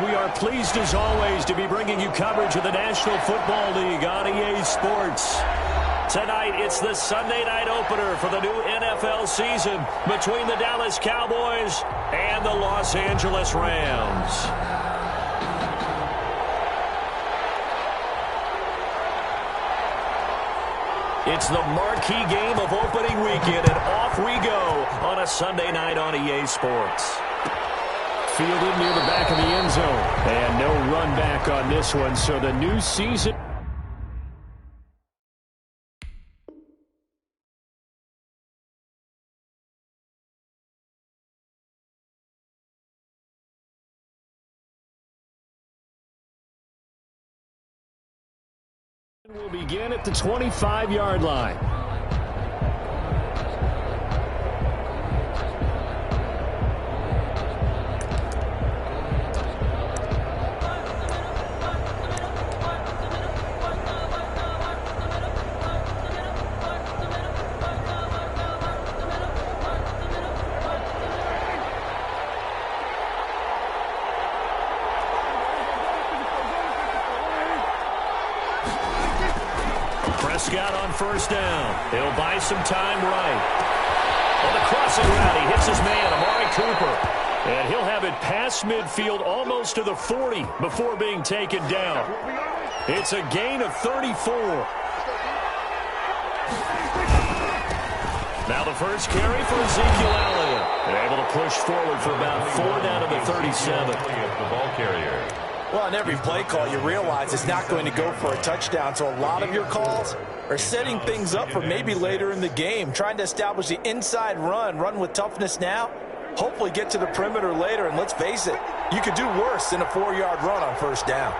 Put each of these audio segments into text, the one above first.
We are pleased as always to be bringing you coverage of the National Football League on EA Sports. Tonight, it's the Sunday night opener for the new NFL season between the Dallas Cowboys and the Los Angeles Rams. It's the marquee game of opening weekend, and off we go on a Sunday night on EA Sports. Fielded near the back of the end zone. And no run back on this one, so the new season will begin at the 25-yard line. Prescott on first down. He'll buy some time right. On the crossing route, he hits his man, Amari Cooper. And he'll have it past midfield almost to the 40 before being taken down. It's a gain of 34. Now the first carry for Ezekiel Elliott. They're able to push forward for about 4 down to the 37. The ball carrier. Well, on every play call, you realize it's not going to go for a touchdown, so a lot of your calls are setting things up for maybe later in the game, trying to establish the inside run with toughness now, hopefully get to the perimeter later, and let's face it, you could do worse than a 4-yard run on first down.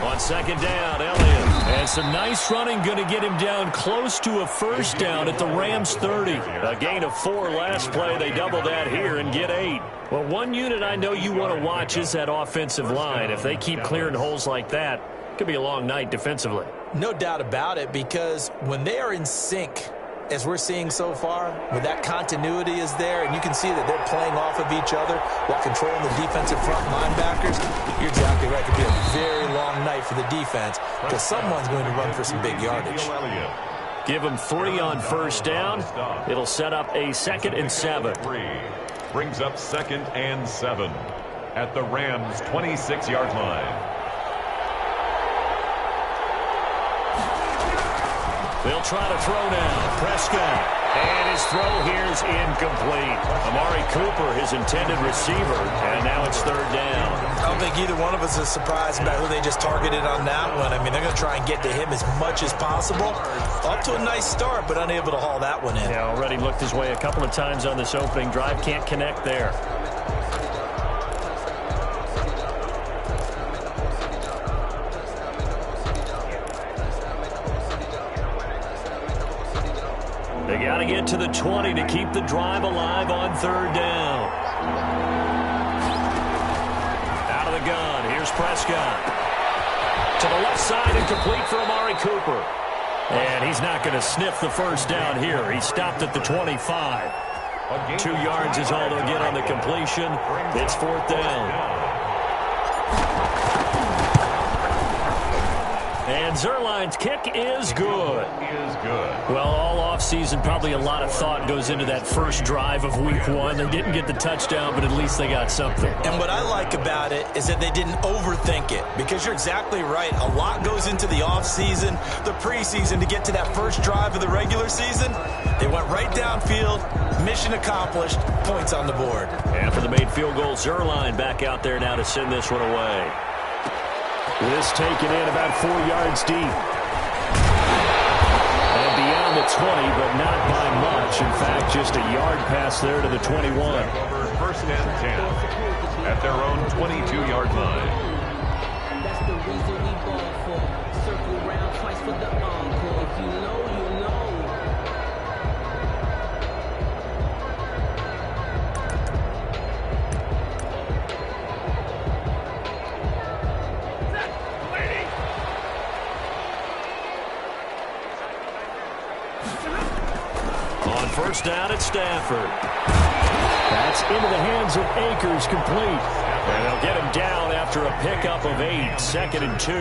On second down, Elliott. And some nice running, going to get him down close to a first down at the Rams 30. A gain of 4 last play. They double that here and get 8. Well, one unit I know you want to watch is that offensive line. If they keep clearing holes like that, it could be a long night defensively. No doubt about it, because when they are in sync, as we're seeing so far, when that continuity is there, and you can see that they're playing off of each other while controlling the defensive front linebackers, you're exactly right. It could be a very long night for the defense because someone's going to run for some big yardage. Give them 3 on first down. It'll set up a 2nd and 7. Brings up 2nd and 7 at the Rams' 26-yard line. They'll try to throw now. Prescott. And his throw here is incomplete. Amari Cooper, his intended receiver, and now it's 3rd down. I don't think either one of us is surprised about who they just targeted on that one. I mean, they're going to try and get to him as much as possible. Up to a nice start, but unable to haul that one in. Yeah, already looked his way a couple of times on this opening drive. Can't connect there. They got to get to the 20 to keep the drive alive on 3rd down. Out of the gun. Here's Prescott. To the left side and complete for Amari Cooper. And he's not going to sniff the first down here. He stopped at the 25. 2 yards is all they'll get on the completion. It's 4th down. And Zerline's kick is good. Well, all offseason, probably a lot of thought goes into that first drive of week 1. They didn't get the touchdown, but at least they got something. And what I like about it is that they didn't overthink it, because you're exactly right. A lot goes into the offseason, the preseason, to get to that first drive of the regular season. They went right downfield, mission accomplished, points on the board. After the made field goal, Zerline back out there now to send this one away. This taken in about 4 yards deep. And beyond the 20, but not by much. In fact, just a yard pass there to the 21. First and 10 at their own 22-yard line. That's the reason we ball for. Circle around twice for the encore. If you know, you know. First down at Stafford. That's into the hands of Akers, complete. And they'll get him down after a pickup of 8, 2nd and 2.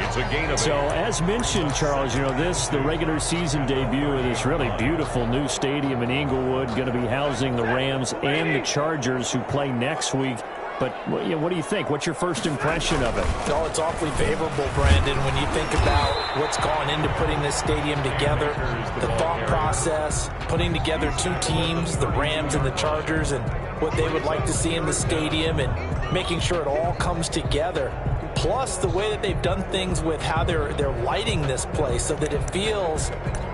It's a gain of 8. So, as mentioned, Charles, you know, the regular season debut of this really beautiful new stadium in Inglewood, going to be housing the Rams and the Chargers who play next week. But you know, what do you think? What's your first impression of it? Oh, it's awfully favorable, Brandon, when you think about what's gone into putting this stadium together, the thought process, putting together two teams, the Rams and the Chargers, and what they would like to see in the stadium, and making sure it all comes together. Plus, the way that they've done things with how they're lighting this place so that it feels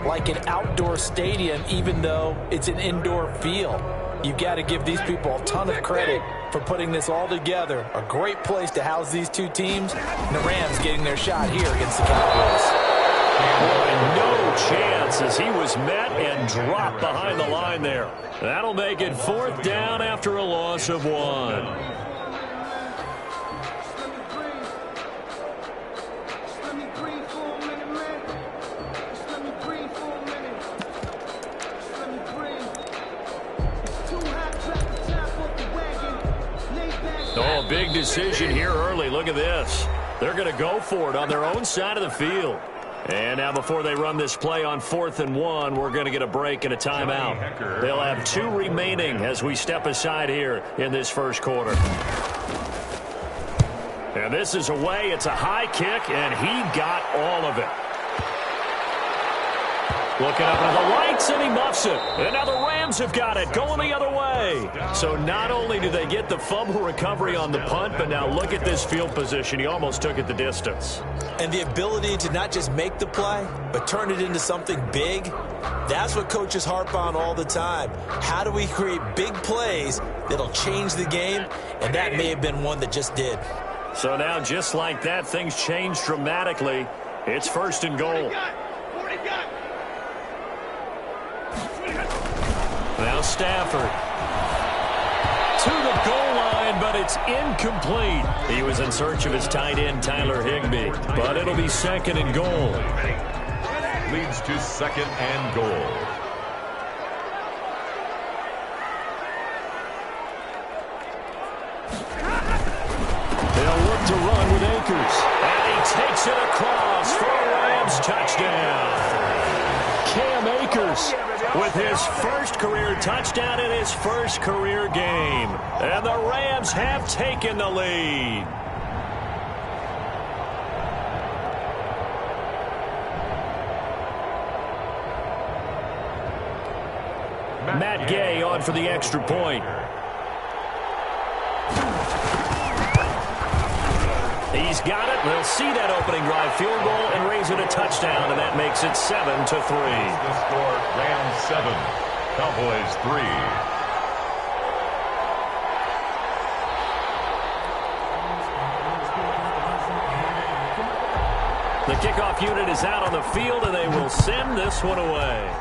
like an outdoor stadium, even though it's an indoor feel. You've got to give these people a ton of credit for putting this all together. A great place to house these two teams. And the Rams getting their shot here against the Cowboys. Boy, no chance as he was met and dropped behind the line there. That'll make it 4th down after a loss of 1. Oh, a big decision here early. Look at this. They're going to go for it on their own side of the field. And now before they run this play on 4th and 1, we're going to get a break and a timeout. They'll have 2 remaining as we step aside here in this first quarter. And this is away. It's a high kick, and he got all of it. Looking up into the lights, and he muffs it. And now the Rams have got it, going the other way. So not only do they get the fumble recovery on the punt, but now look at this field position. He almost took it the distance. And the ability to not just make the play, but turn it into something big, that's what coaches harp on all the time. How do we create big plays that'll change the game? And that may have been one that just did. So now, just like that, things change dramatically. It's 1st and goal. Now Stafford to the goal line, but it's incomplete. He was in search of his tight end, Tyler Higbee, but it'll be 2nd and goal. Leads to 2nd and goal. They'll look to run with Akers, and he takes it across for a Rams touchdown. Cam Akers with his first career touchdown in his first career game. And the Rams have taken the lead. Matt Gay on for the extra point. He's got it. They'll see that opening drive field goal and raise it a touchdown, and that makes it 7-3. The score, Rams 7, Cowboys 3. The kickoff unit is out on the field, and they will send this one away.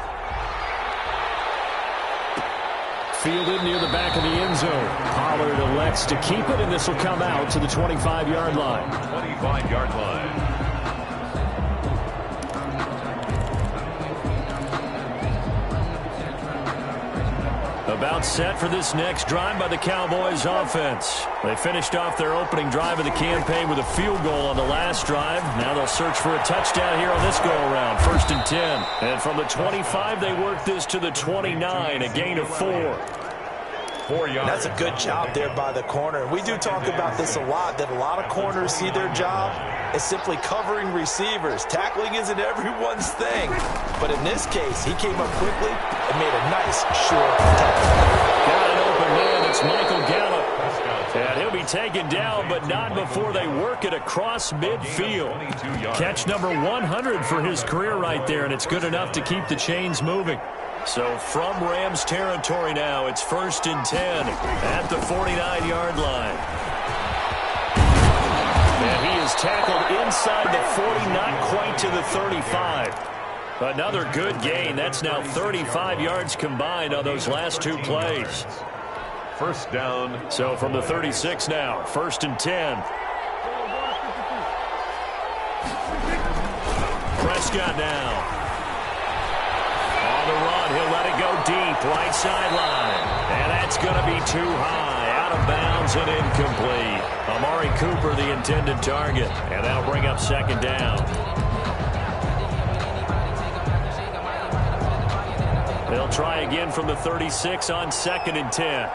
Fielded near the back of the end zone. Pollard elects to keep it, and this will come out to the 25-yard line. 25-yard line. About set for this next drive by the Cowboys offense. They finished off their opening drive of the campaign with a field goal on the last drive. Now they'll search for a touchdown here on this go-around. 1st and 10. And from the 25, they work this to the 29, a gain of 4. 4 yards. That's a good job there by the corner. We do talk about this a lot, that a lot of corners see their job as simply covering receivers. Tackling isn't everyone's thing. But in this case, he came up quickly and made a nice, short tackle. Got an open man. It's Michael Gallup. And he'll be taken down, but not before they work it across midfield. Catch number 100 for his career right there, and it's good enough to keep the chains moving. So from Rams territory now, it's 1st and 10 at the 49-yard line. And he is tackled inside the 40, not quite to the 35. Another good gain. That's now 35 yards combined on those last 2 plays. 1st down. So from the 36 now, 1st and 10. Prescott now. On the run, he'll let it go deep, right sideline. And that's going to be too high. Out of bounds and incomplete. Amari Cooper, the intended target, and that'll bring up second down. They'll try again from the 36 on 2nd and 10.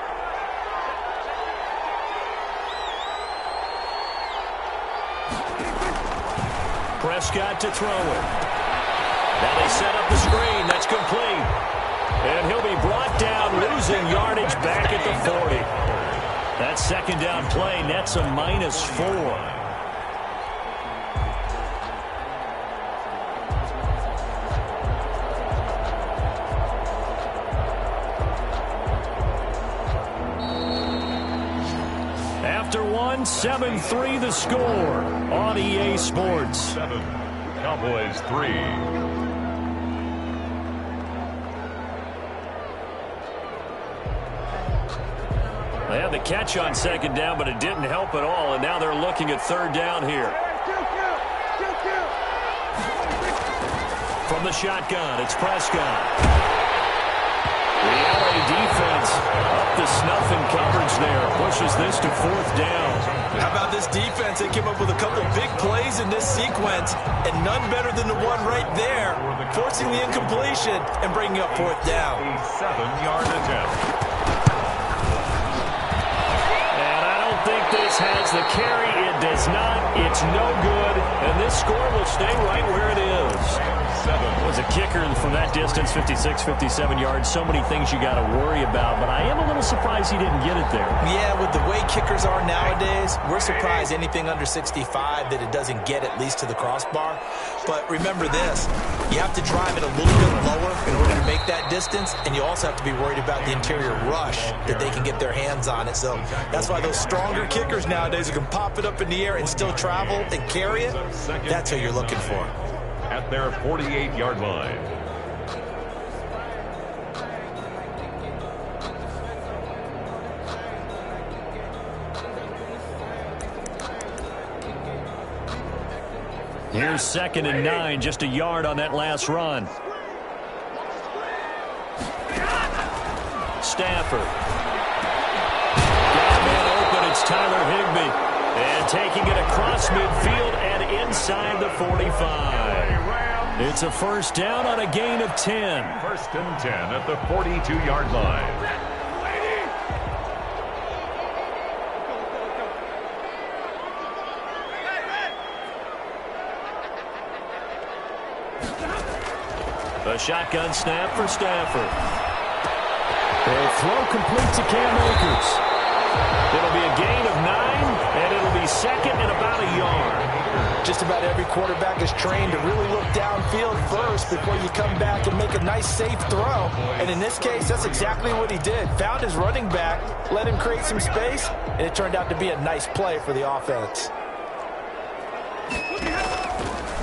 Prescott to throw it. Now they set up the screen. That's complete. And he'll be brought down, losing yardage back at the 40. That second down play nets a -4. After 7-3 the score on EA Sports. 7, Cowboys 3. They had the catch on second down, but it didn't help at all, and now they're looking at third down here. From the shotgun, it's Prescott. The LA defense up to snuff in coverage there. Pushes this to 4th down. How about this defense? They came up with a couple big plays in this sequence, and none better than the one right there, forcing the incompletion and bringing up 4th down. A 7-yard attempt. And I don't think this has the carry. It does not. It's no good. And this score will stay right where it is. Was a kicker from that distance, 56, 57 yards. So many things you got to worry about, but I am a little surprised he didn't get it there. Yeah, with the way kickers are nowadays, we're surprised anything under 65 that it doesn't get at least to the crossbar. But remember this, you have to drive it a little bit lower in order to make that distance, and you also have to be worried about the interior rush that they can get their hands on it. So that's why those stronger kickers nowadays who can pop it up in the air and still travel and carry it, that's what you're looking for. At their 48-yard line. Here's 2nd and 9, just a yard on that last run. Stafford. Got a man open, it's Tyler Higbee. And taking it across midfield and inside the 45. It's a 1st down on a gain of 10. 1st and 10 at the 42-yard line. A shotgun snap for Stafford. They'll throw complete to Cam Akers. It'll be a gain of 9, and it'll be 2nd and about a yard. Just about every quarterback is trained to really look downfield first before you come back and make a nice, safe throw. And in this case, that's exactly what he did. Found his running back, let him create some space, and it turned out to be a nice play for the offense.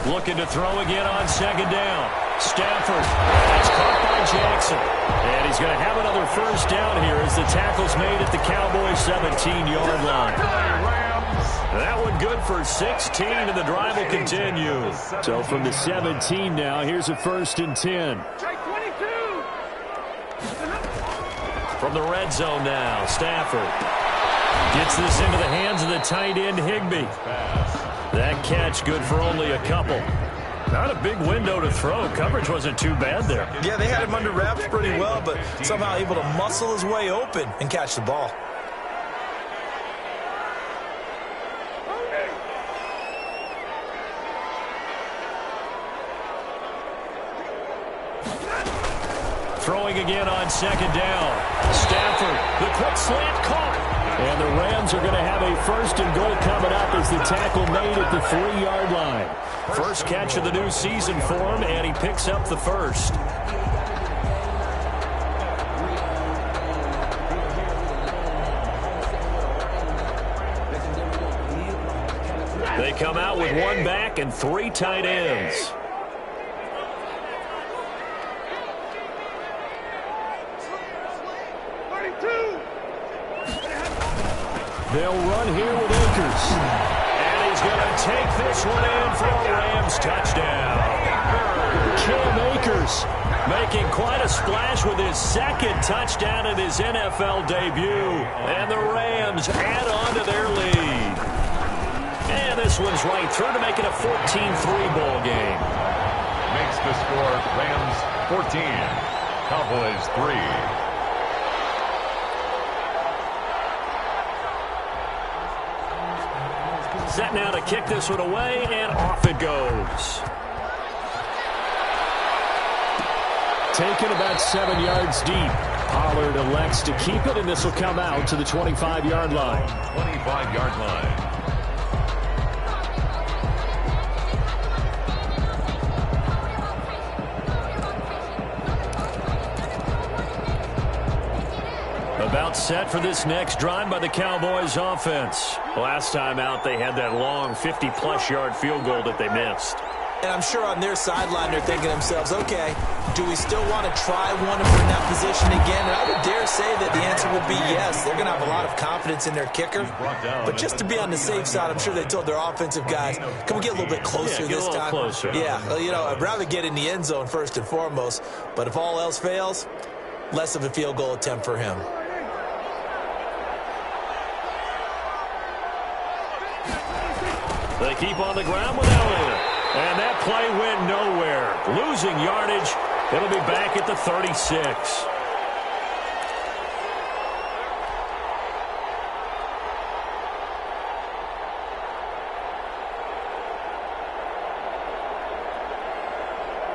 Looking to throw again on 2nd down. Stafford. It's caught by Jackson. And he's going to have another 1st down here as the tackle's made at the Cowboys' 17-yard line. That one good for 16, and the drive will continue. So from the 17 now, here's a 1st and 10. From the red zone now, Stafford gets this into the hands of the tight end, Higbee. That catch good for only a couple. Not a big window to throw. Coverage wasn't too bad there. Yeah, they had him under wraps pretty well, but somehow able to muscle his way open and catch the ball. Throwing again on 2nd down. Stafford, the quick slant caught. And the Rams are going to have a 1st and goal coming up as the tackle made at the 3-yard line. First catch of the new season for him, and he picks up the 1st. They come out with 1 back and 3 tight ends. They'll run here with Akers. And he's going to take this one in for a Rams touchdown. Cam Akers. Making quite a splash with his second touchdown in his NFL debut. And the Rams add on to their lead. And this one's right through to make it a 14-3 ball game. Makes the score Rams 14, Cowboys 3. Set now to kick this one away, and off it goes. Taken about 7 yards deep. Pollard elects to keep it, and this will come out to the 25-yard line. 25-yard line. About set for this next drive by the Cowboys offense. Last time out, they had that long 50-plus yard field goal that they missed. And I'm sure on their sideline they're thinking to themselves, okay, do we still want to try one and in that position again? And I would dare say that the answer would be yes. They're going to have a lot of confidence in their kicker. But just to be on the safe side, I'm sure they told their offensive guys, can we get a little bit closer this time? Closer. Yeah, you know, I'd rather get in the end zone first and foremost. But if all else fails, less of a field goal attempt for him. They keep on the ground with Elliott. And that play went nowhere. Losing yardage. It'll be back at the 36.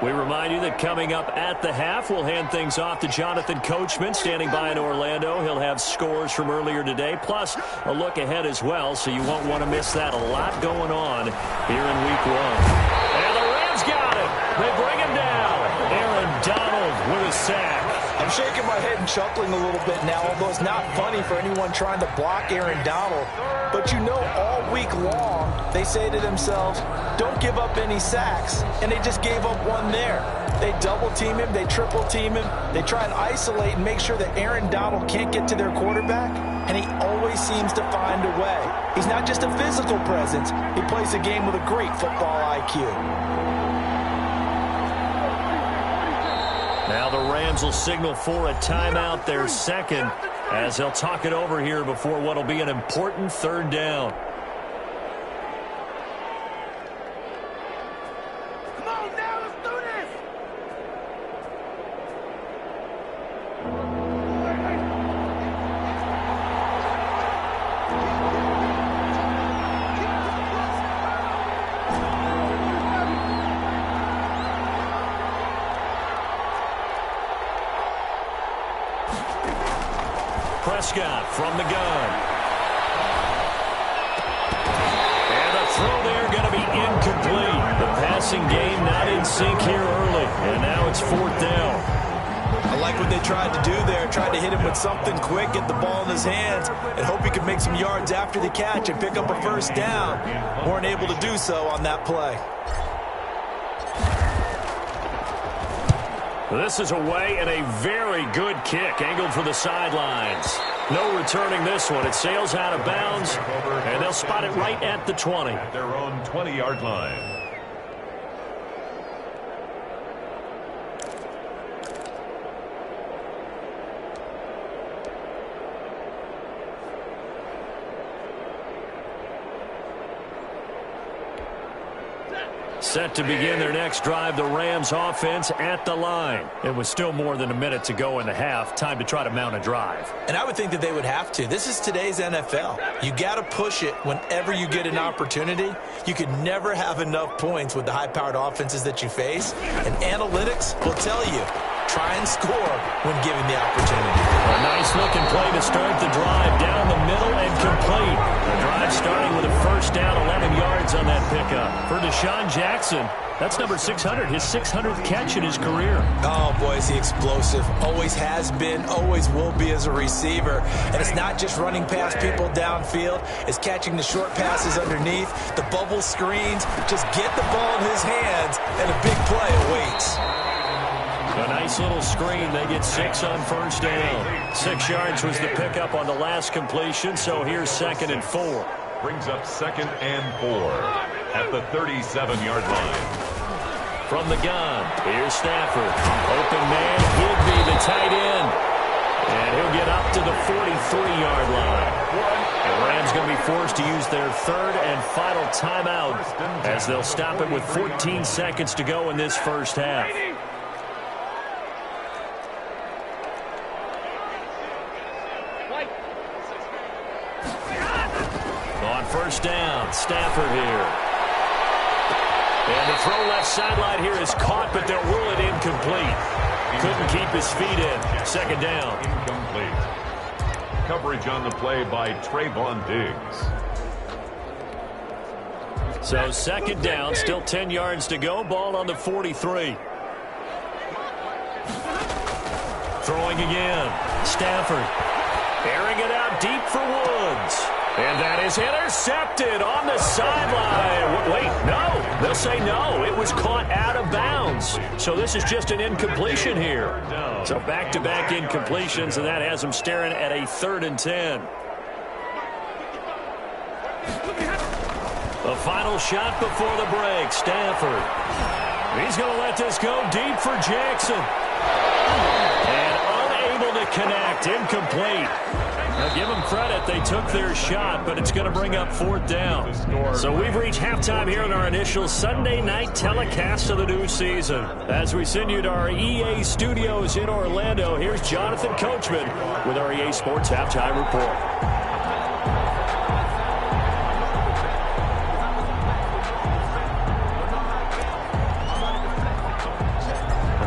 We remind you that coming up at the half, we'll hand things off to Jonathan Coachman, standing by in Orlando. He'll have scores from earlier today, plus a look ahead as well, so you won't want to miss that. A lot going on here in Week 1. And the Rams got it. They bring him down. Aaron Donald with a sack. I'm shaking my head and chuckling a little bit now, although it's not funny for anyone trying to block Aaron Donald. But you know, all week long, they say to themselves, don't give up any sacks. And they just gave up one there. They double team him, they triple team him. They try and isolate and make sure that Aaron Donald can't get to their quarterback. And he always seems to find a way. He's not just a physical presence. He plays a game with a great football IQ. Now the Rams will signal for a timeout, their second, as they'll talk it over here before what will be an important third down. Come on now, let's do this! Prescott from the gun. And the throw there going to be incomplete. The passing game not in sync here early. And now it's fourth down. I like what they tried to do there. Tried to hit him with something quick, get the ball in his hands, and hope he could make some yards after the catch and pick up a first down. Weren't able to do so on that play. This is away and a very good kick, angled for the sidelines. No returning this one. It sails out of bounds, and they'll spot it right at the 20. At their own 20-yard line. Set to begin their next drive, the Rams offense at the line. It was still more than a minute to go in the half. Time to try to mount a drive. And I would think that they would have to. This is today's NFL. You got to push it whenever you get an opportunity. You could never have enough points with the high-powered offenses that you face. And analytics will tell you, try and score when given the opportunity. A nice-looking play to start the drive down the middle and complete. The drive starting with a first down, 11 yards on that pickup. For Deshaun Jackson, that's number 600, his 600th catch in his career. Oh, boy, is he explosive. Always has been, always will be as a receiver. And it's not just running past people downfield. It's catching the short passes underneath, the bubble screens. Just get the ball in his hands, and a big play awaits. A nice little screen. They get 6 on first down. 6 yards was the pickup on the last completion, so here's 2nd and 4. Brings up 2nd and 4 at the 37-yard line. from the gun. Here's Stafford. Open man, Higby, the tight end. And he'll get up to the 43-yard line. The Rams going to be forced to use their third and final timeout as they'll stop it with 14 seconds to go in this first half. On first down, Stafford here. And the throw left sideline here is caught, but they'll rule it incomplete. Couldn't keep his feet in. Second down. Incomplete. Coverage on the play by Trayvon Diggs. So second down, still 10 yards to go. Ball on the 43. Throwing again. Stafford. Airing it out deep for Woods. And that is intercepted on the sideline. Wait, no. They'll say no. It was caught out of bounds. So this is just an incompletion here. So back-to-back incompletions, and that has them staring at a 3rd and 10. The final shot before the break. Stafford. He's going to let this go deep for Jackson. And unable to connect. Incomplete. Now, give them credit. They took their shot, but it's going to bring up 4th down. So we've reached halftime here in our initial Sunday night telecast of the new season. As we send you to our EA studios in Orlando, here's Jonathan Coachman with our EA Sports Halftime Report.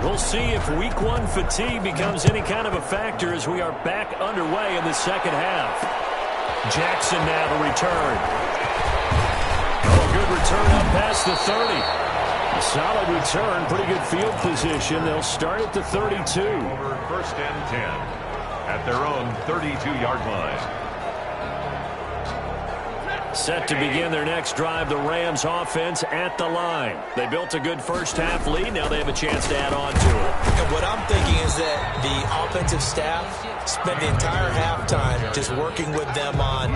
We'll see if week 1 fatigue becomes any kind of a factor as we are back underway in the second half. Jackson now to return. Oh, good return up past the 30. A solid return, pretty good field position. They'll start at the 32. Over 1st and 10 at their own 32-yard line. Set to begin their next drive, the Rams offense at the line. They built a good first half lead. Now they have a chance to add on to it. And what I'm thinking is that the offensive staff spent the entire halftime just working with them on,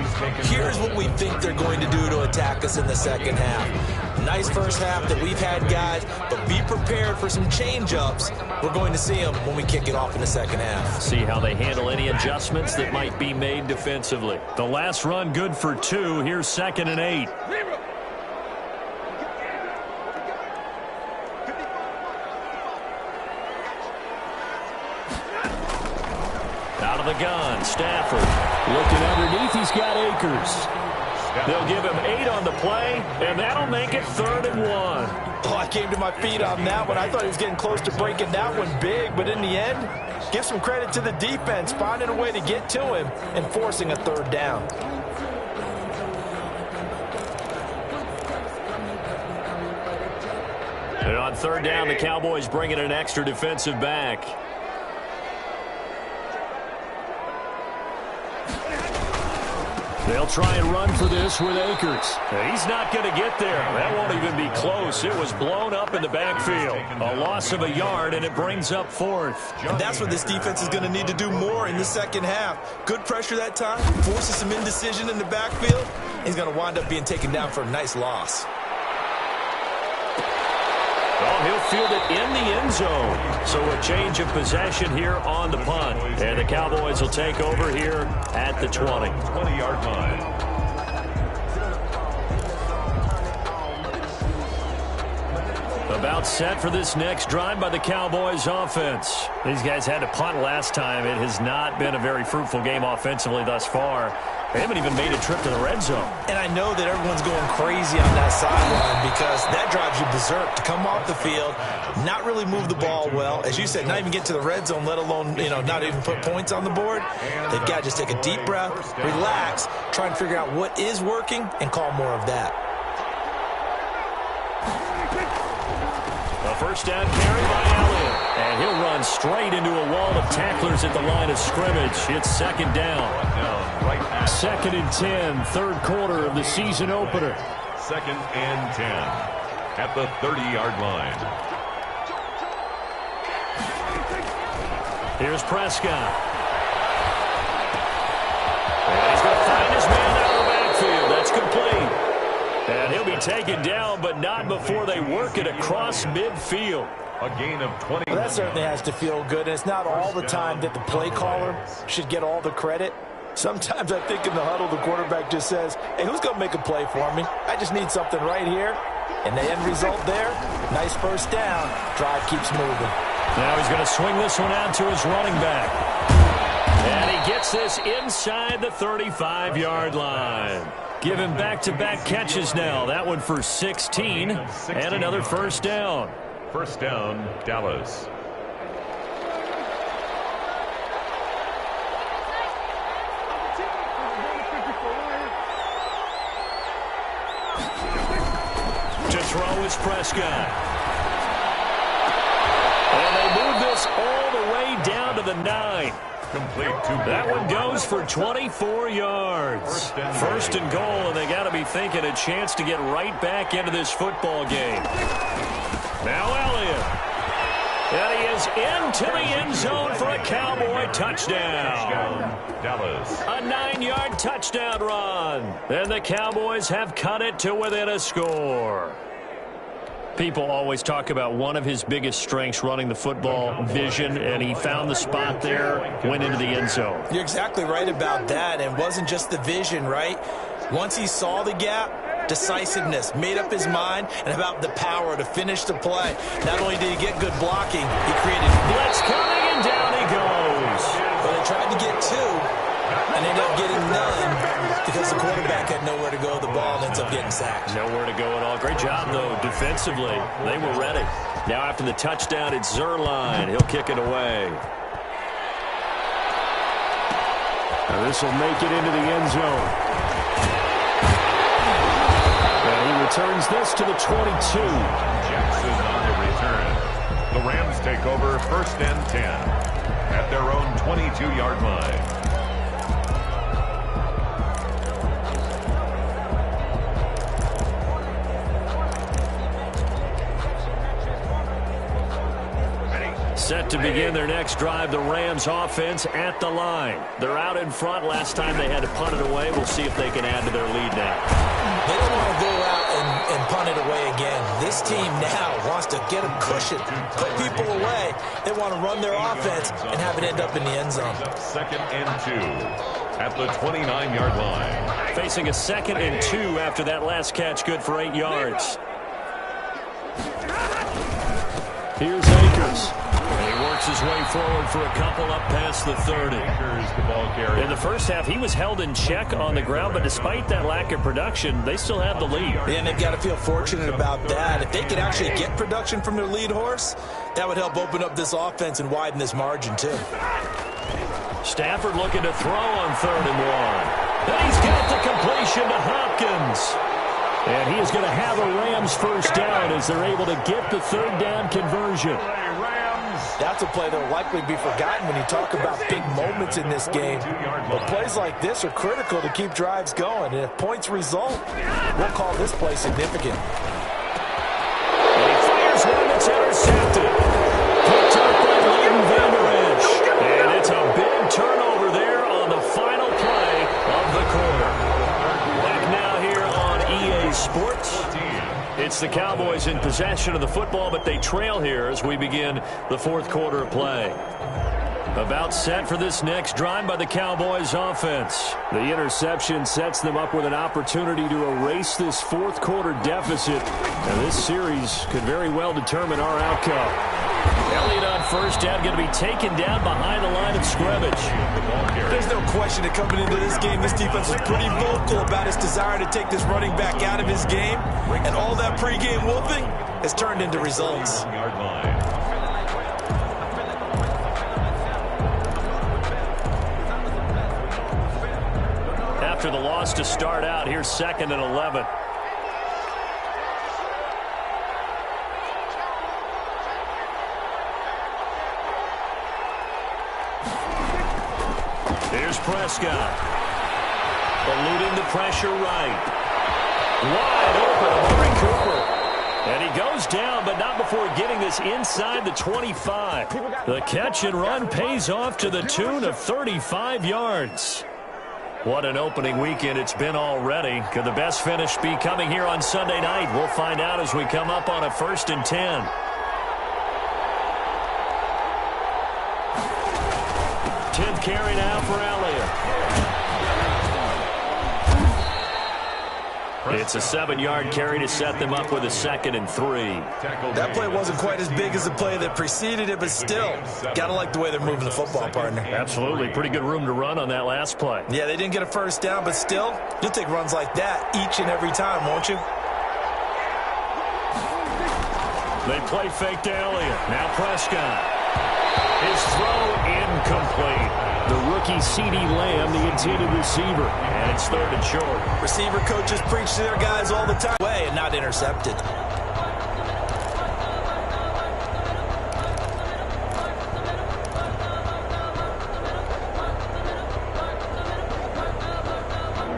here's what we think they're going to do to attack us in the second half. Nice first half that we've had, guys, but be prepared for some change-ups. We're going to see them when we kick it off in the second half. See how they handle any adjustments that might be made defensively. The last run good for 2. Here's 2nd and 8. Out of the gun, Stafford. Looking underneath, he's got Akers. They'll give him 8 on the play, and that'll make it 3rd and 1. Oh, I came to my feet on that one. I thought he was getting close to breaking that one big, but in the end, give some credit to the defense, finding a way to get to him and forcing a 3rd down. And on 3rd down, the Cowboys bring in an extra defensive back. They'll try and run for this with Akers. He's not going to get there. That won't even be close. It was blown up in the backfield. A loss of a yard, and it brings up 4th. And that's what this defense is going to need to do more in the second half. Good pressure that time, forces some indecision in the backfield. He's going to wind up being taken down for a nice loss. Oh, he'll field it in the end zone. So a change of possession here on the punt. And the Cowboys will take over here at the 20. 20-yard line. About set for this next drive by the Cowboys offense. These guys had to punt last time. It has not been a very fruitful game offensively thus far. They haven't even made a trip to the red zone. And I know that everyone's going crazy on that sideline because that drives you berserk to come off the field, not really move the ball well. As you said, not even get to the red zone, let alone, not even put points on the board. They've got to just take a deep breath, relax, try and figure out what is working and call more of that. A first down carry by Elliott. And he'll run straight into a wall of tacklers at the line of scrimmage. It's 2nd down. 2nd and 10, 3rd quarter of the season opener. 2nd and 10 at the 30-yard line. Here's Prescott. And he's going to find his man out of the backfield. That's complete. And he'll be taken down, but not before they work it across midfield. A gain of 20. Well, that certainly has to feel good. And it's not all the time that the play caller should get all the credit. Sometimes I think in the huddle, the quarterback just says, hey, who's going to make a play for me? I just need something right here. And the end result there, nice first down. Drive keeps moving. Now he's going to swing this one out to his running back. And he gets this inside the 35-yard line. Give him back-to-back catches now. That one for 16 and another first down. First down, Dallas. To throw is Prescott. And they move this all the way down to the 9. Complete to that one goes for 24 yards. First and goal, and they got to be thinking a chance to get right back into this football game. Now Elliott. And he is into the end zone for a Cowboy touchdown. Dallas. A 9-yard touchdown run. And the Cowboys have cut it to within a score. People always talk about one of his biggest strengths running the football, vision, and he found the spot there, went into the end zone. You're exactly right about that, and it wasn't just the vision, right? Once he saw the gap, decisiveness, made up his mind, and about the power to finish the play. Not only did he get good blocking, he created blitz coming, and down he goes. Well, they tried to get two, and ended up getting none because the quarterback had nowhere to go. The ball ends up getting sacked. Nowhere to go at all. Great job, though, defensively. They were ready. Now after the touchdown, it's Zerline. He'll kick it away. Now this will make it into the end zone. And he returns this to the 22. Jackson on the return. The Rams take over first and 10 at their own 22-yard line. Set to begin their next drive, the Rams offense at the line. They're out in front. Last time they had to punt it away. We'll see if they can add to their lead now. They don't want to go out and punt it away again. This team now wants to get a cushion, put people away. They want to run their offense and have it end up in the end zone. Second and 2 at the 29-yard line. Facing a second and 2 after that last catch, good for 8 yards. Here's Akers. Works his way forward for a couple up past the 30. In the first half, he was held in check on the ground, but despite that lack of production, they still have the lead. And they've got to feel fortunate about that. If they could actually get production from their lead horse, that would help open up this offense and widen this margin, too. Stafford looking to throw on 3rd and 1. And he's got the completion to Hopkins. And he is going to have a Rams first down as they're able to get the 3rd down conversion. That's a play that will likely be forgotten when you talk about big moments in this game. But plays like this are critical to keep drives going. And if points result, we'll call this play significant. And he fires one that's intercepted. Picked up by Leighton Vander Esch. And it's a big turnover there on the final play of the quarter. Back now here on EA Sports. It's the Cowboys in possession of the football, but they trail here as we begin the 4th quarter of play. About set for this next drive by the Cowboys offense. The interception sets them up with an opportunity to erase this 4th quarter deficit. And this series could very well determine our outcome. Elliott on first down, going to be taken down behind the line of scrimmage. There's no question that coming into this game, this defense was pretty vocal about its desire to take this running back out of his game. And all that pregame wolfing has turned into results. After the loss to start out, here's 2nd and 11. Here's Prescott. Eluding the pressure right. Wide open, Amari Cooper. And he goes down, but not before getting this inside the 25. The catch and run pays off to the tune of 35 yards. What an opening weekend it's been already. Could the best finish be coming here on Sunday night? We'll find out as we come up on a 1st and 10. Tenth carry now for Elliott. It's a 7-yard carry to set them up with a 2nd and 3. That play wasn't quite as big as the play that preceded it, but still, gotta like the way they're moving the football, partner. Absolutely. Pretty good room to run on that last play. Yeah, they didn't get a first down, but still, you'll take runs like that each and every time, won't you? They play fake to Elliott. Now Prescott. His throw incomplete. The rookie C.D. Lamb, the intended receiver. And it's 3rd and short. Receiver coaches preach to their guys all the time. And not intercepted.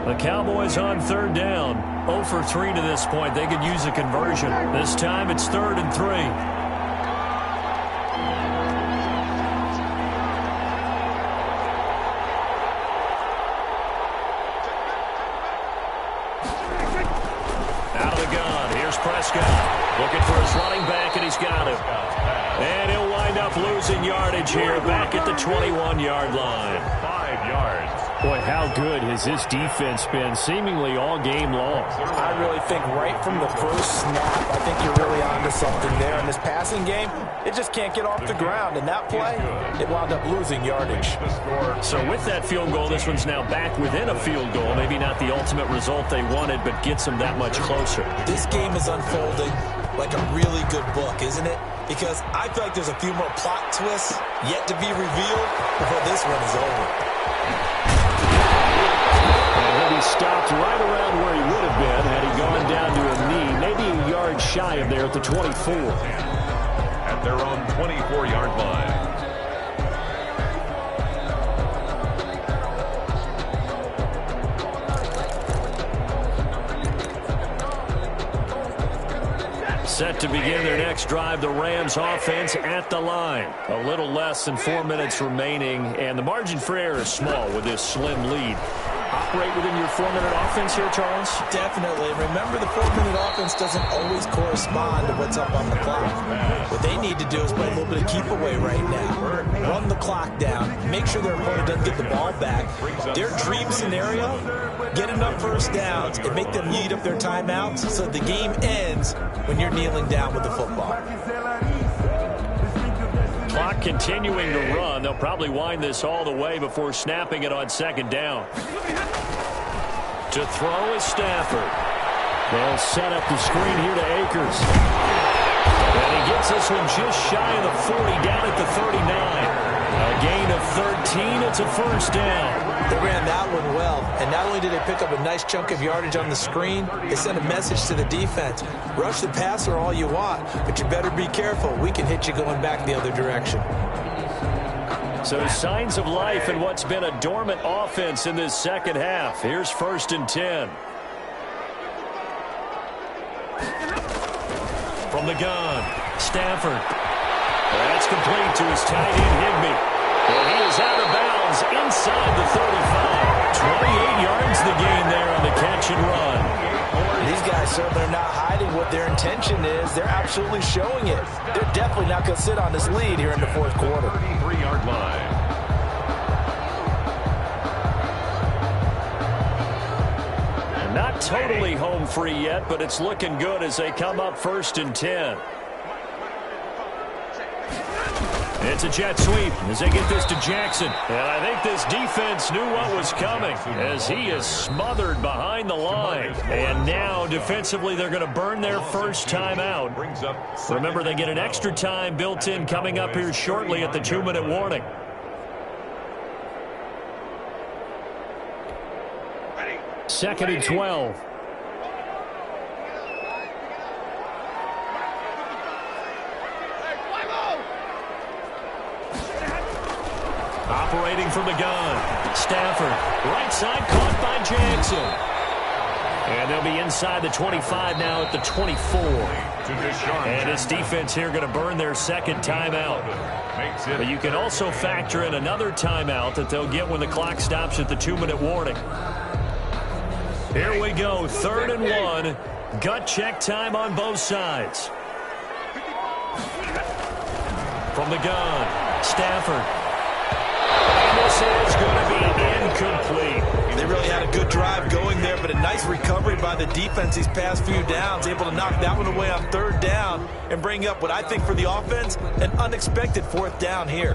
The Cowboys on 3rd down. 0 for 3 to this point. They could use a conversion. This time it's 3rd and 3. Prescott looking for his running back, and he's got him. And he'll wind up losing yardage here back at the 21-yard line. 5 yards. Boy, how good has this defense been seemingly all game long? I really think right from the first snap, I think you're really onto something there. In this passing game, it just can't get off the ground. And that play, it wound up losing yardage. So with that field goal, this one's now back within a field goal. Maybe not the ultimate result they wanted, but gets them that much closer. This game is unfolding like a really good book, isn't it? Because I feel like there's a few more plot twists yet to be revealed before this one is over. He stopped right around where he would have been had he gone down to a knee, maybe a yard shy of there at the 24. At their own 24-yard line. Set to begin their next drive, the Rams offense at the line. A little less than 4 minutes remaining, and the margin for error is small with this slim lead. Operate within your 4-minute offense here, Charles? Definitely. Remember, the 4-minute offense doesn't always correspond to what's up on the clock. What they need to do is play a little bit of keep away right now. Run the clock down. Make sure their opponent doesn't get the ball back. Their dream scenario, get enough first downs and make them eat up their timeouts so the game ends when you're kneeling down with the football. Clock continuing to run. They'll probably wind this all the way before snapping it on 2nd down. To throw is Stafford. They'll set up the screen here to Akers. And he gets this one just shy of the 40, down at the 39. A gain of 13. It's a 1st down. They ran that one well, and not only did they pick up a nice chunk of yardage on the screen, they sent a message to the defense. Rush the passer all you want, but you better be careful. We can hit you going back the other direction. So signs of life in what's been a dormant offense in this second half. Here's 1st and 10. From the gun, Stafford. That's complete to his tight end, Higbee. And he is out of bounds inside the 35. 28 yards the gain there on the catch and run. These guys certainly are not hiding what their intention is. They're absolutely showing it. They're definitely not going to sit on this lead here in the 4th quarter. 33-yard line. Not totally home free yet, but it's looking good as they come up 1st and 10. It's a jet sweep as they get this to Jackson. And I think this defense knew what was coming as he is smothered behind the line. And now defensively they're going to burn their first time out. Remember, they get an extra time built in coming up here shortly at the 2-minute warning. Second and 12. Operating from the gun. Stafford, right side, caught by Jackson. And they'll be inside the 25 now at the 24. And this defense here going to burn their second timeout. But you can also factor in another timeout that they'll get when the clock stops at the 2-minute warning. Here we go, 3rd and 1. Gut check time on both sides. From the gun, Stafford. And this is going to be incomplete. They really had a good drive going there, but a nice recovery by the defense these past few downs, able to knock that one away on 3rd down and bring up what I think for the offense, an unexpected 4th down here.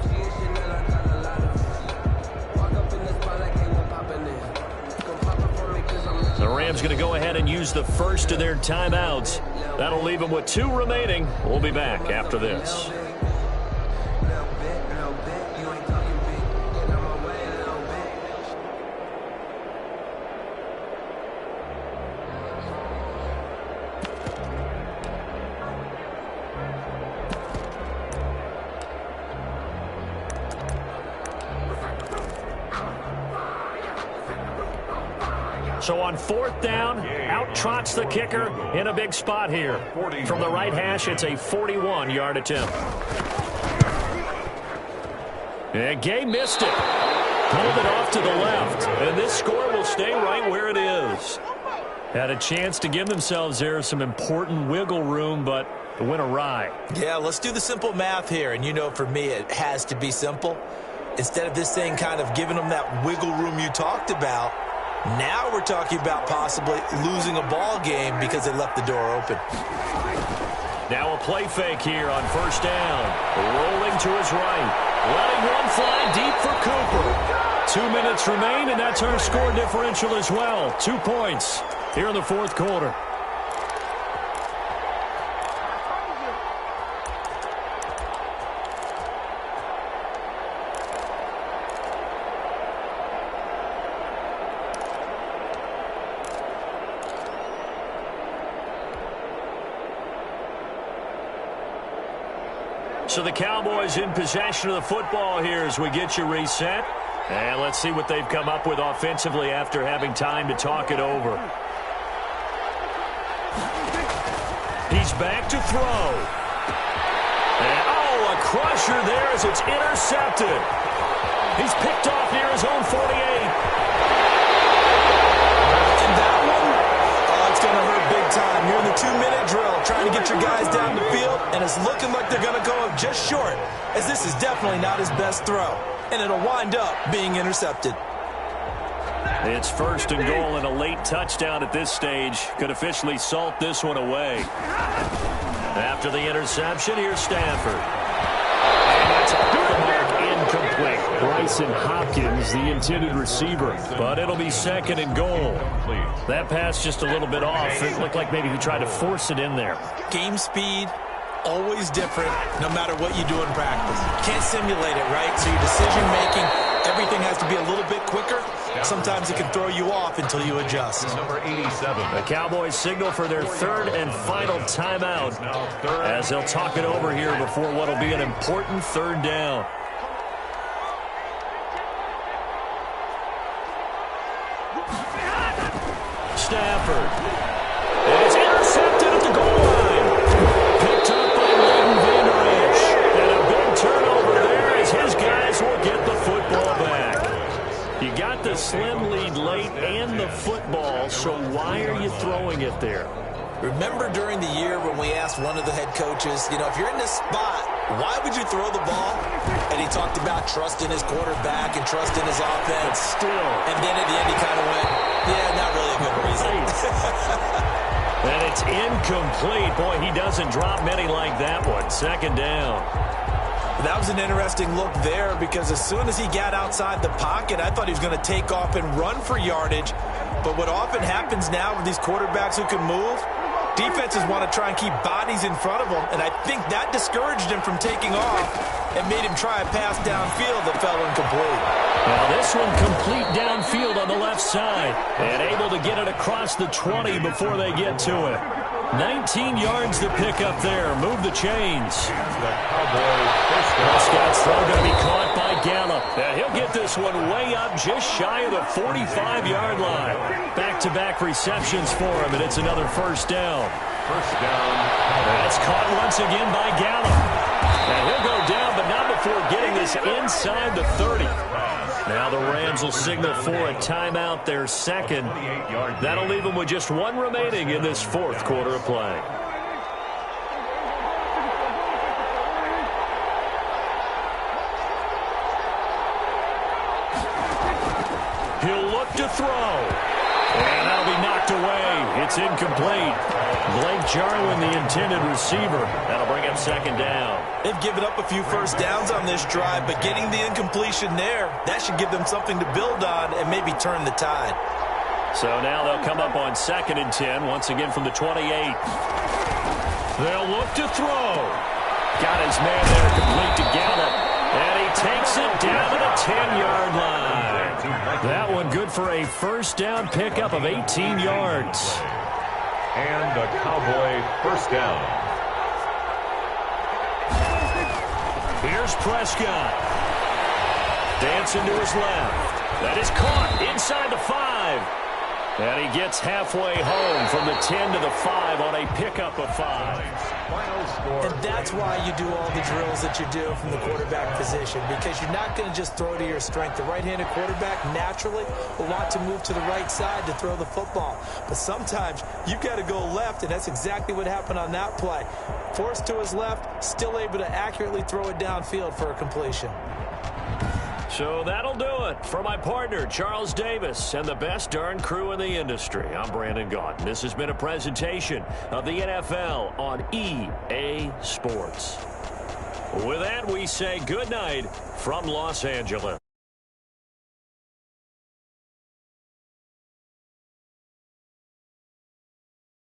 The Rams going to go ahead and use the first of their timeouts. That'll leave them with 2 remaining. We'll be back after this. So on 4th down, out trots the kicker in a big spot here. From the right hash, it's a 41-yard attempt. And Gay missed it. Pulled it off to the left. And this score will stay right where it is. Had a chance to give themselves there some important wiggle room, but it went awry. Yeah, let's do the simple math here. And you know, for me, it has to be simple. Instead of this thing kind of giving them that wiggle room you talked about, now we're talking about possibly losing a ball game because they left the door open. Now a play fake here on 1st down. Rolling to his right. Letting one fly deep for Cooper. 2 minutes remain, and that's our score differential as well. 2 points here in the 4th quarter. So the Cowboys in possession of the football here as we get you reset. And let's see what they've come up with offensively after having time to talk it over. He's back to throw. And, a crusher there as it's intercepted. He's picked off near his own 48. And that one, it's going to hurt big time. You're in the 2-minute drill, trying to get your guys down the field, and it's looking like they're going to go up just short, as this is definitely not his best throw, and it'll wind up being intercepted. It's 1st and goal and a late touchdown at this stage. Could officially salt this one away. After the interception, here's Stafford. And that's off the mark, incomplete. Bryson Hopkins, the intended receiver. But it'll be 2nd and goal. That pass just a little bit off. It looked like maybe he tried to force it in there. Game speed, always different, no matter what you do in practice. Can't simulate it, right? So your decision-making, everything has to be a little bit quicker. Sometimes it can throw you off until you adjust. Number 87. The Cowboys signal for their 3rd and final timeout as they'll talk it over here before what will be an important 3rd down. Stafford. And it's intercepted at the goal line. Picked up by Leighton Vander Esch. And a big turnover there as his guys will get the football back. You got the slim lead late and the football, so why are you throwing it there? Remember during the year when we asked one of the head coaches, if you're in this spot, why would you throw the ball? And he talked about trusting his quarterback and trusting his offense. But still. And then at the end he kind of went, yeah, not really a good reason. And it's incomplete. Boy, he doesn't drop many like that one. 2nd down. That was an interesting look there because as soon as he got outside the pocket, I thought he was going to take off and run for yardage. But what often happens now with these quarterbacks who can move, defenses want to try and keep bodies in front of them, and I think that discouraged him from taking off and made him try a pass downfield that fell incomplete. Now this one complete downfield on the left side and able to get it across the 20 before they get to it. 19 yards to pick up there. Move the chains. Prescott's throw going to be caught by Gallup. And he'll get this one way up just shy of the 45-yard line. Back back-to-back receptions for him, and it's another first down. First down. That's caught once again by Gallup. And he'll go down, but not before getting this inside the 30. Now the Rams will signal for a timeout, their second. That'll leave them with just one remaining in this fourth quarter of play. He'll look to throw. And that'll be knocked away. It's incomplete. Blake Jarwin, the intended receiver. That'll bring up second down. They've given up a few first downs on this drive, but getting the incompletion there, that should give them something to build on and maybe turn the tide. So now they'll come up on 2nd and 10, once again from the 28. They'll look to throw. Got his man there, complete to Gallup. And he takes it down to the 10-yard line. That one good for a first down pickup of 18 yards. And a Cowboy first down. Here's Prescott. Dancing to his left. That is caught inside the 5. And he gets halfway home from the 10 to the 5 on a pickup of 5. And that's why you do all the drills that you do from the quarterback position, because you're not going to just throw to your strength. The right-handed quarterback naturally will want to move to the right side to throw the football. But sometimes you've got to go left, and that's exactly what happened on that play. Forced to his left, still able to accurately throw it downfield for a completion. So that'll do it for my partner, Charles Davis, and the best darn crew in the industry. I'm Brandon Gaudin. This has been a presentation of the NFL on EA Sports. With that, we say good night from Los Angeles.